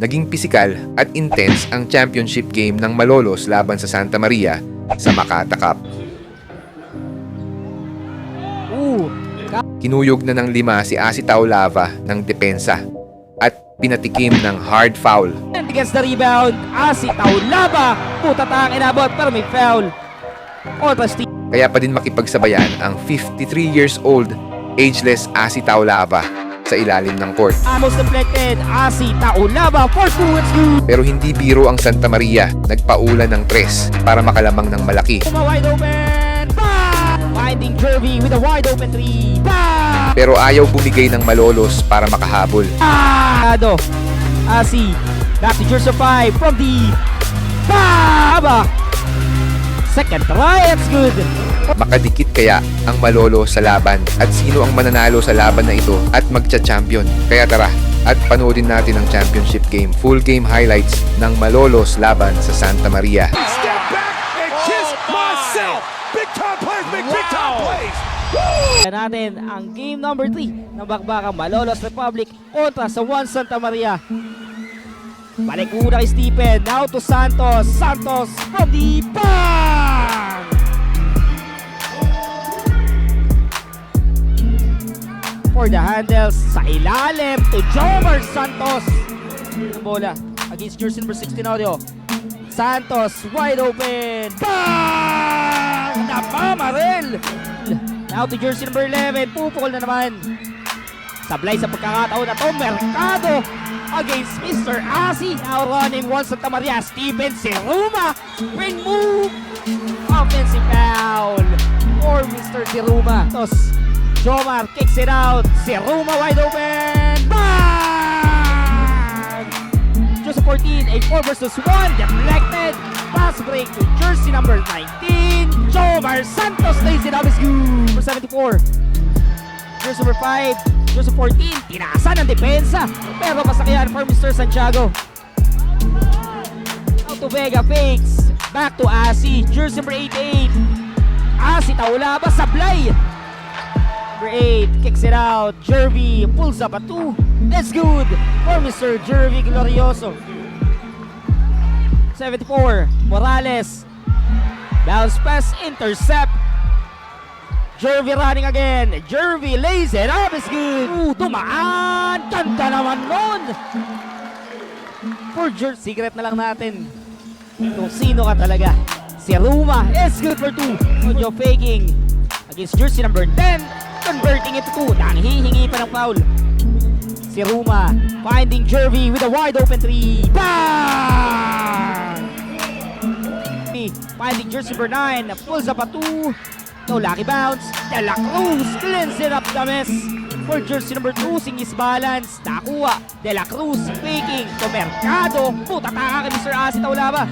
Naging pisikal at intense ang championship game ng Malolos laban sa Santa Maria sa Makata Cup. Kinuyog na ng 5 si Asi Taulava ng depensa at pinatikim ng hard foul. And against the rebound, Asi Taulava. Puta tang inabot pero may foul. Kaya pa din makipagsabayan ang 53 years old, ageless Asi Taulava sa ilalim ng court. Amos deflected, Asi Taulava for 2, it's good. Pero hindi biro ang Santa Maria, nagpaulan ng 3 para makalamang ng malaki. Wide open, finding Jervy with a wide open 3. Pero ayaw bumigay ng Malolos para makahabol. Asi, back to Jersey 5 from deep. Second try, it's good. Makadikit kaya ang Malolo sa laban at sino ang mananalo sa laban na ito at magcha-champion. Kaya tara at panoodin natin ang championship game. Full game highlights ng Malolos laban sa Santa Maria. Step back and kiss myself. Big time plays make big time plays. Natin ang game number 3 ng Bakbakang Malolos Republic kontra sa 1 Santa Maria. Balik muna kay Stephen, now to Santos. Santos from the bang! For the handles sa ilalim to Jomar Santos. Bola against jersey number 16 audio. Santos wide open. Bang! Napamaril! Now to jersey number 11. Pupukol na naman. Sablay sa pagkakataon na to. Mercado against Mr. Asi. Now running 1 Santa Maria. Steven Siruma. Wing move. Offensive foul for Mr. Siruma. Tos Jomar kicks it out. Siruma wide open. Bang! Just 14. A 4 versus 1. Deflected. Pass break to jersey number 19. Jomar Santos lays it up. Is good. Number 74. Jersey number 5. Jersey 14. Tinasan ang depensa. Pero masakyan for Mr. Santiago. Out to Vega. Fakes. Back to Asi. Jersey number 88. Asi Taulava. Sablay. Number 8. Kicks it out. Jervy pulls up a 2. That's good for Mr. Jervy Glorioso. 74. Morales. Bounce pass. Intercept. Jervy running again. Jervy lays it up. It's good. Tumaan. Ganda naman nun. For Jervy. Secret na lang natin kung sino ka talaga. Siruma is good for 2. Audio faking against jersey number 10. Converting it to 2. Nanghihingi pa ng foul. Siruma finding Jervy with a wide open 3. Bang! Finding jersey number 9. Pulls up a 2. No lucky bounce. De La Cruz cleans it up the mess. For jersey number 2, singis balance. Nakuha. De La Cruz faking to Mercado. Putataka kay Mr. Asi Taulava.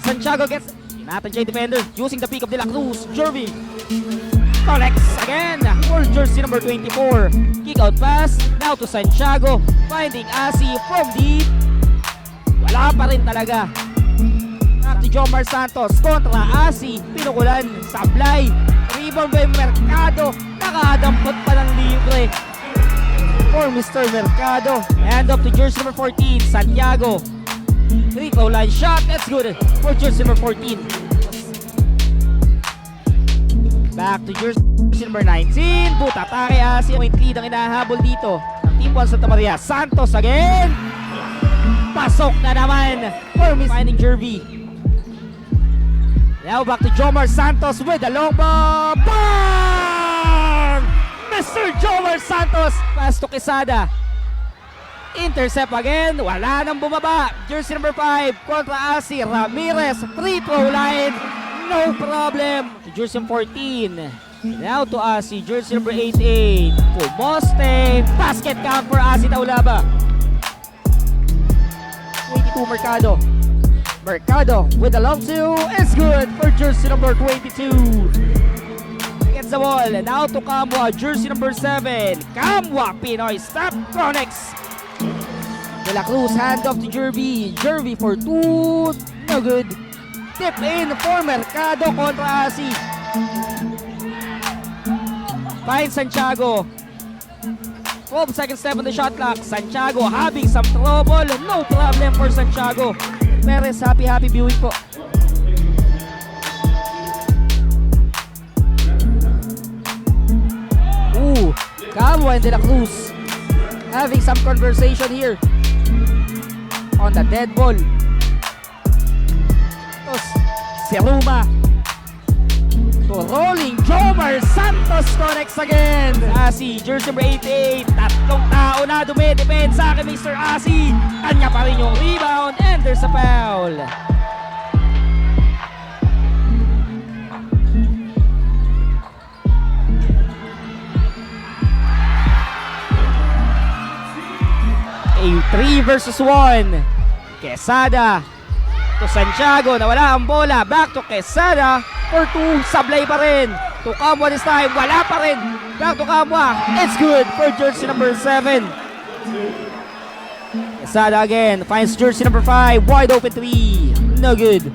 Santiago gets Nathan defender using the pick of De La Cruz. Jervy collects again for jersey number 24. Kick out pass. Now to Santiago. Finding Asi from deep. Wala pa rin talaga. At Jomar Santos kontra Asi. Pinukulan. Sablay. Rebound by Mercado. Nakadampot pa ng libre for Mr. Mercado. Hand up to jersey number 14. Santiago. Free throw line shot. That's good for jersey number 14. Back to jersey number 19. Butatake Asi. Point lead ang inahabol dito. Team 1 Santa Maria. Santos again. Pasok na naman for Miss Finding Jervy. Now back to Jomar Santos with the long ball. Bang! Mr. Jomar Santos. Pass to Quesada. Intercept again. Wala nang bumaba. Jersey number 5 kontra Asi. Ramirez. Free throw line. No problem. Jersey 14. Now to Asi. Jersey number 88. Pumoste. Basket count for Asi Taulava. 22 Mercado. Mercado with the long 2 is good for jersey number 22. Gets the ball. Now to Kamwa. Jersey number 7. Kamwa. Pinoy Stop Chronics. De La Cruz hand off to Jervy. Jervy for 2. No good. Tip in for Mercado kontra Asi. Find Santiago 12 seconds left on the shot clock. Santiago having some trouble. No problem for Santiago. Perez, happy viewing po. Camwa and De La Cruz having some conversation here on the dead ball. Tapos, si Ruma to rolling Jomar Santos connects again. Asi, jersey number 88. Tatlong tao na dumidepensa kay Mr. Asi. Kanya pa rin yung rebound and there's a foul. A 3 versus 1. Quesada to Santiago, nawala ang bola. Back to Quesada for 2. Sablay pa rin to Camwa this time. Wala pa rin. Back to Camwa. It's good for jersey number 7. Quesada again finds jersey number 5. Wide open 3. No good.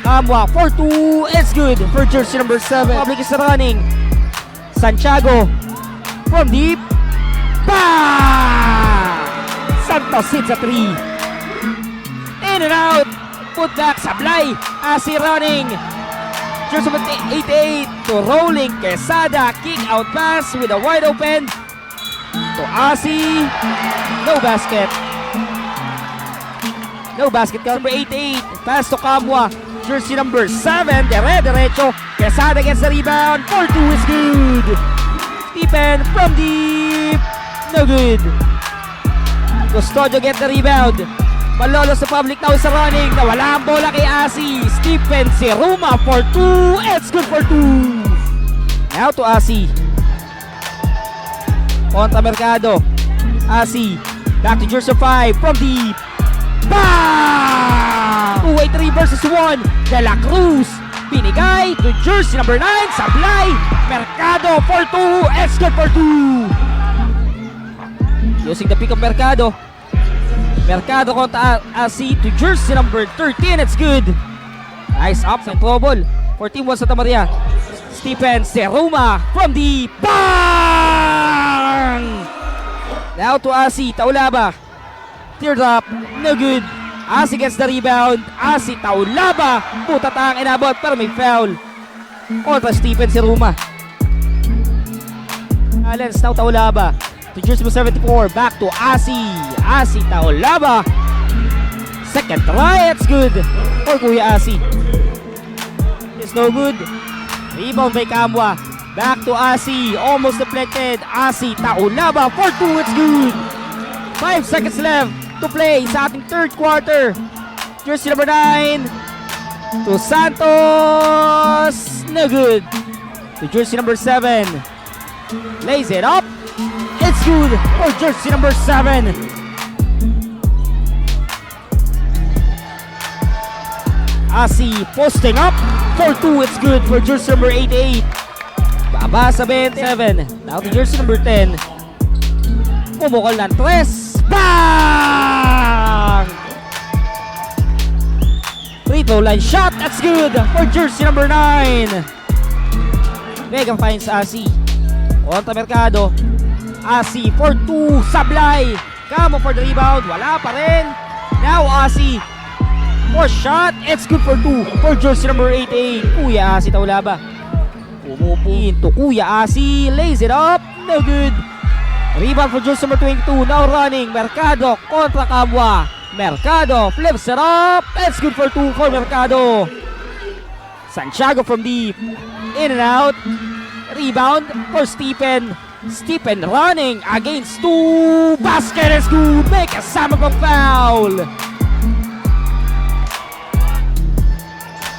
Camwa for 2. It's good for jersey number 7. Public is running. Santiago from deep. Bang! Santos hits a 3. In and out. Put back. Sablay. Asi running. Jersey number 88 to rolling Quesada. Kick out pass with a wide open to Asi. No basket. No basket. Number 88. Pass to Camwa. Jersey number 7. Derecho. Quesada gets the rebound. 4-2 is good. Stephen from deep. No good. Custodio get the rebound. Malolo sa public now sa running. Nawala ang bola kay Asi. Stephen si Ruma for 2. It's good for 2. Now to Asi. Contra Mercado. Asi. Back to jersey 5 from deep. Bang! 2-way 3 versus 1. De La Cruz. Binigay to jersey number 9. Sablay. Mercado for 2. It's good for 2. Using the pick of Mercado. Mercado kontra Asi to jersey number 13. It's good. Nice up and trouble for Team 1 Santa Maria. Stephen Seruma from the bang! Now to Asi. Taulaba. Teardrop. No good. Asi gets the rebound. Asi Taulaba. Putatang inabot pero may foul. Kontra Stephen Seruma. Alens now Taulaba. To jersey number 74, back to Asi. Asi Taulaba. Second try, it's good for Kuya Asi. It's no good. Rebound by Camwa. Back to Asi. Almost deflected. Asi Taulaba for 2, it's good. 5 seconds left to play sa ating third quarter. Jersey number 9 to Santos. No good. To jersey number 7. Lays it up. It's good for jersey number 7. Asi posting up for 2. It's good for jersey number 88. Baba sa 27. Now to jersey number 10. Pumukol ng 3. Bang! Free throw line shot. That's good for jersey number 9. Megan finds Asi. Contra Mercado. Asi for 2. Sablay. Camo for the rebound. Wala pa rin. Now Asi for shot. It's good for 2 for jersey number 88. Kuya Asi Taulaba. Pumupin to Kuya Asi. Lays it up. No good. Rebound for jersey number 22. Now running. Mercado kontra Camwa. Mercado flips it up. It's good for 2 for Mercado. Santiago from deep. In and out. Rebound for Stephen. Stephen running against 2. Basket is good. Make a Samagong foul.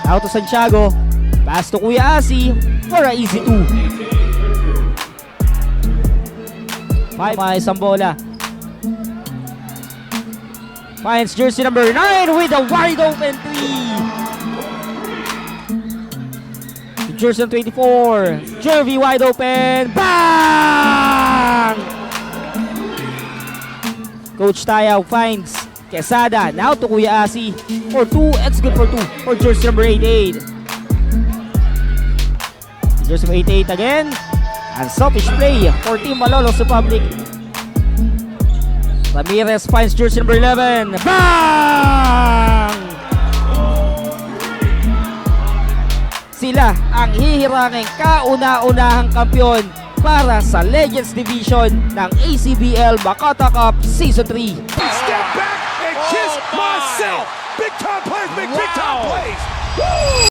Out to Santiago. Pass to Kuya Asi for a easy 2. 5 miles ang bola. Finds jersey number 9 with a wide open 3. Jersey 24. Jervy wide open. Bang! Coach Tayaw finds Quesada. Now to Kuya Asi for 2. It's good for 2 for jersey number 88. Jersey number 88 again. Unselfish play for Team Malolos Republic. Ramirez finds jersey number 11. Bang! Sila ang hihiranging kauna-unahang kampiyon para sa Legends Division ng ACBL Makata Cup Season 3. Step back and kiss myself. Big time players make big time plays. Woo!